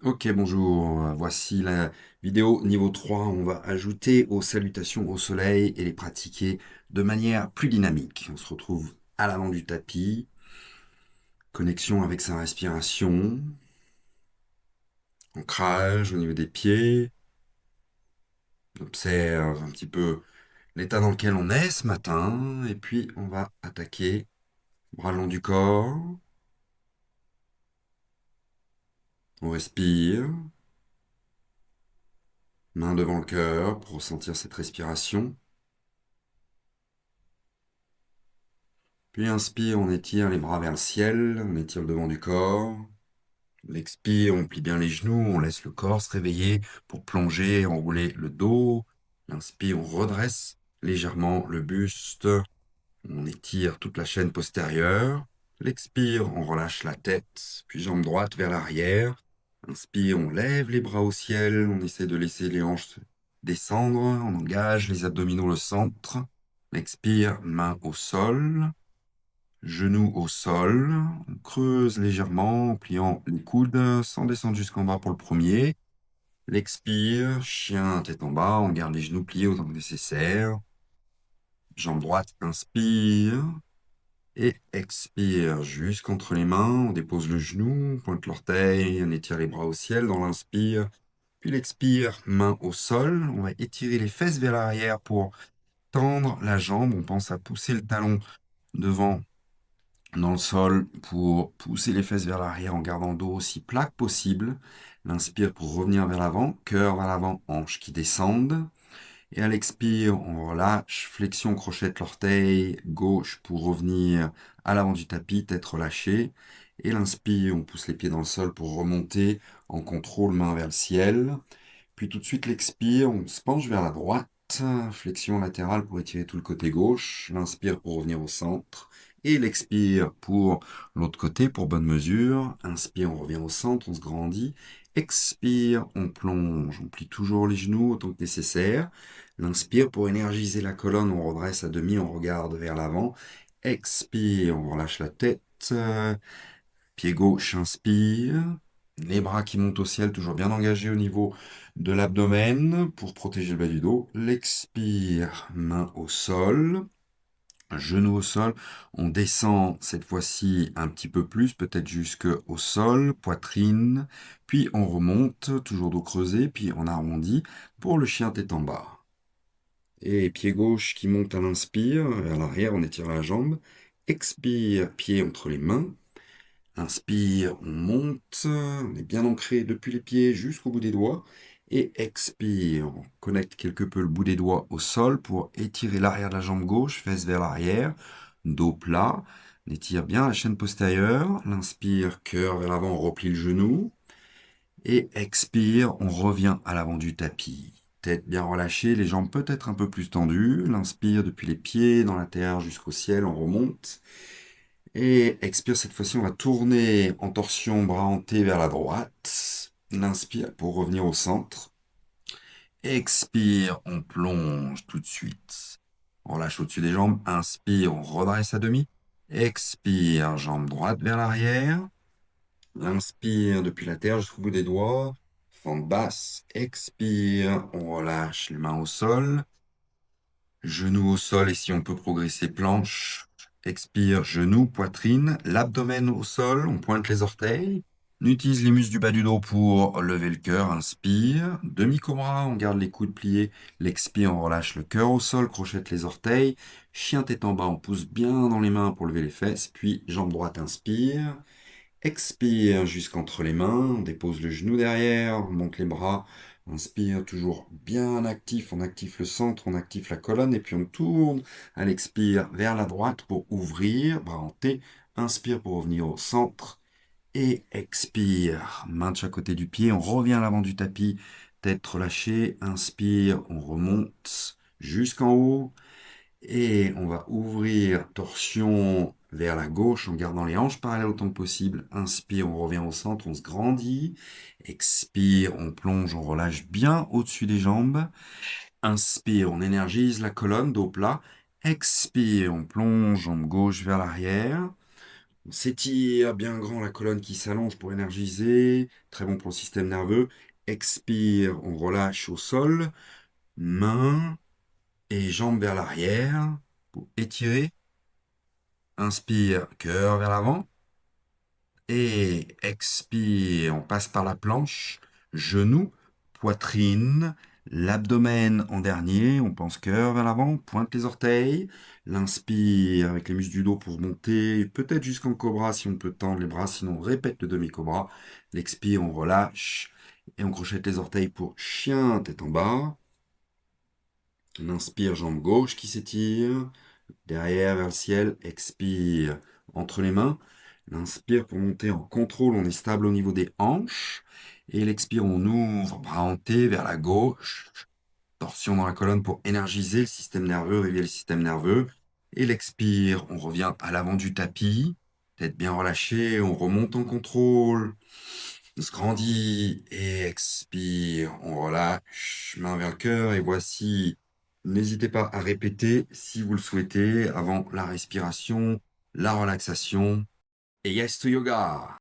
Ok, bonjour. Voici la vidéo niveau 3. On va ajouter aux salutations au soleil et les pratiquer de manière plus dynamique. On se retrouve à l'avant du tapis, connexion avec sa respiration, ancrage au niveau des pieds. On observe un petit peu l'état dans lequel on est ce matin et puis on va attaquer bras le long du corps. On respire, main devant le cœur pour ressentir cette respiration. Puis inspire, on étire les bras vers le ciel, on étire le devant du corps. L'expire, on plie bien les genoux, on laisse le corps se réveiller pour plonger, enrouler le dos. L'inspire, on redresse légèrement le buste, on étire toute la chaîne postérieure. L'expire, on relâche la tête, puis jambe droite vers l'arrière. Inspire, on lève les bras au ciel, on essaie de laisser les hanches descendre, on engage les abdominaux au centre. Expire, main au sol. Genoux au sol, on creuse légèrement en pliant les coudes sans descendre jusqu'en bas pour le premier. L'expire, chien tête en bas, on garde les genoux pliés autant que nécessaire. Jambe droite, inspire et expire jusqu'entre les mains. On dépose le genou, on pointe l'orteil, on étire les bras au ciel dans l'inspire. Puis l'expire, main au sol. On va étirer les fesses vers l'arrière pour tendre la jambe. On pense à pousser le talon devant dans le sol pour pousser les fesses vers l'arrière en gardant le dos aussi plat que possible. L'inspire pour revenir vers l'avant, cœur vers l'avant, hanches qui descendent. Et à l'expire, on relâche, flexion, crochette l'orteil gauche pour revenir à l'avant du tapis, tête relâchée. Et l'inspire, on pousse les pieds dans le sol pour remonter en contrôle, main vers le ciel. Puis tout de suite l'expire, on se penche vers la droite, flexion latérale pour étirer tout le côté gauche, l'inspire pour revenir au centre, et l'expire pour l'autre côté pour bonne mesure. Inspire, on revient au centre, on se grandit. Expire, on plonge, on plie toujours les genoux autant que nécessaire. L'inspire pour énergiser la colonne, on redresse à demi, on regarde vers l'avant. Expire, on relâche la tête. Pied gauche, inspire. Les bras qui montent au ciel, toujours bien engagés au niveau de l'abdomen pour protéger le bas du dos. L'expire, main au sol, genou au sol. On descend cette fois-ci un petit peu plus, peut-être jusqu'au sol, poitrine. Puis on remonte, toujours dos creusé, puis on arrondit pour le chien tête en bas. Et pied gauche qui monte à l'inspire, vers l'arrière, on étire la jambe. Expire, pied entre les mains. Inspire, on monte, on est bien ancré depuis les pieds jusqu'au bout des doigts. Et expire, on connecte quelque peu le bout des doigts au sol pour étirer l'arrière de la jambe gauche, fesses vers l'arrière, dos plat. On étire bien la chaîne postérieure. L'inspire, cœur vers l'avant, on replie le genou. Et expire, on revient à l'avant du tapis. Tête bien relâchée, les jambes peut-être un peu plus tendues. L'inspire depuis les pieds dans la terre jusqu'au ciel, on remonte. Et expire, cette fois-ci, on va tourner en torsion, bras en T vers la droite. L'inspire pour revenir au centre. Expire, on plonge tout de suite. On relâche au-dessus des jambes. Inspire, on redresse à demi. Expire, jambe droite vers l'arrière. Inspire depuis la terre jusqu'au bout des doigts. Fente basse. Expire, on relâche les mains au sol. Genoux au sol et si on peut progresser, planche. Expire, genoux, poitrine, l'abdomen au sol, on pointe les orteils. On utilise les muscles du bas du dos pour lever le cœur, inspire. Demi-cobra, on garde les coudes pliés. L'expire, on relâche le cœur au sol, crochette les orteils. Chien tête en bas, on pousse bien dans les mains pour lever les fesses. Puis jambe droite, inspire. Expire jusqu'entre les mains, on dépose le genou derrière, on monte les bras. Inspire, toujours bien actif, on active le centre, on active la colonne et puis on tourne à l'expire vers la droite pour ouvrir, bras en T. Inspire pour revenir au centre et expire, main de chaque côté du pied, on revient à l'avant du tapis, tête relâchée, inspire, on remonte jusqu'en haut et on va ouvrir torsion vers la gauche en gardant les hanches parallèles autant que possible. Inspire, on revient au centre, on se grandit. Expire, on plonge, on relâche bien au-dessus des jambes. Inspire, on énergise la colonne, dos plat. Expire, on plonge, jambe gauche vers l'arrière. On s'étire bien grand, la colonne qui s'allonge pour énergiser. Très bon pour le système nerveux. Expire, on relâche au sol. Mains et jambes vers l'arrière pour étirer. Inspire, cœur vers l'avant. Et expire, on passe par la planche, genoux, poitrine, l'abdomen en dernier, on pense cœur vers l'avant, pointe les orteils. L'inspire avec les muscles du dos pour monter, peut-être jusqu'en cobra si on peut tendre les bras, sinon on répète le demi-cobra. L'expire, on relâche et on crochette les orteils pour chien, tête en bas. On inspire, jambe gauche qui s'étire. Derrière vers le ciel, expire entre les mains. L'inspire pour monter en contrôle, on est stable au niveau des hanches. Et l'expire, on ouvre, bras hantés vers la gauche. Torsion dans la colonne pour énergiser le système nerveux, réveiller le système nerveux. Et l'expire, on revient à l'avant du tapis, tête bien relâchée, on remonte en contrôle. On se grandit et expire, on relâche, main vers le cœur et voici. N'hésitez pas à répéter si vous le souhaitez avant la respiration, la relaxation et yes to yoga.